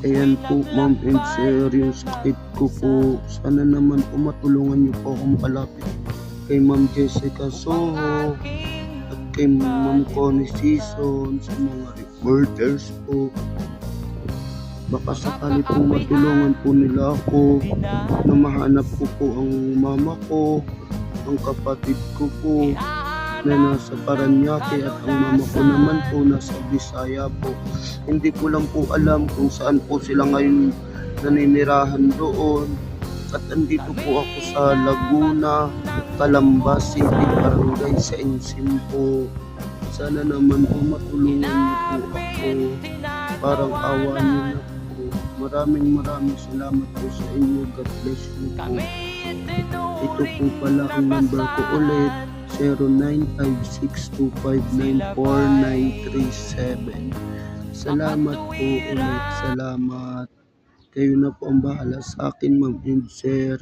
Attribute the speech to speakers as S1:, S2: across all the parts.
S1: Ayan po ma'am and sir, yung sakit ko po, sana naman po matulungan niyo po ako makalapit kay Ma'am Jessica Soho at kay Ma'am Connie Season sa mga reporters po. Baka sakali po matulungan po nila ako na mahanap ko po ang mama ko, ang kapatid ko po na nasa Paranaque at ang mama ko naman po nasa Bisaya po. Hindi ko lang po alam kung saan po sila ngayon naninirahan doon. At andito po ako sa Laguna, Calamba City, Barangay sa Ensim po. Sana naman po matulungan niyo po ako. Parang awa niyo na po. Maraming salamat po sa inyo. God bless you po. Ito po pala ang number ko ulit. 0956259497. Salamat po ulit. Salamat. Kayo na po ang bahala sa akin, ma'am and sir.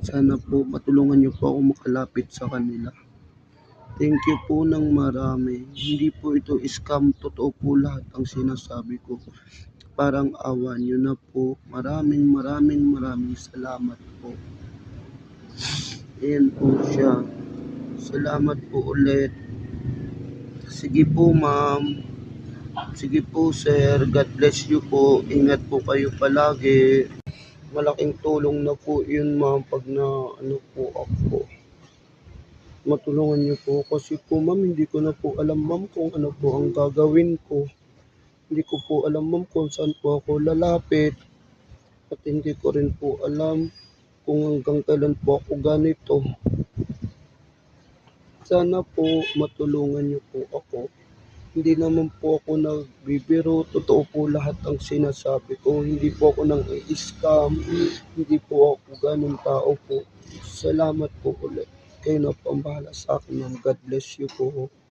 S1: Sana po matulungan niyo po ako makalapit sa kanila. Thank you po ng marami. Hindi po ito scam. Totoo po lahat ang sinasabi ko. Parang awa niyo na po. Maraming salamat po. Ayan po siya. Salamat po ulit. Sige po ma'am. Sige po sir. God bless you po. Ingat po kayo palagi. Malaking tulong na po yun ma'am pag na po ako. Matulungan niyo po kasi po ma'am hindi ko na po alam ma'am kung ano po ang gagawin ko. Hindi ko po alam ma'am kung saan po ako lalapit. At hindi ko rin po alam kung hanggang kailan po ako ganito. Sana po matulungan niyo po ako. Hindi naman po ako nagbibiro. Totoo po lahat ang sinasabi ko. Hindi po ako nang i-scam. Hindi po ako ganun tao po. Salamat po ulit. Kayo na po ang bahala sa akin. God bless you po.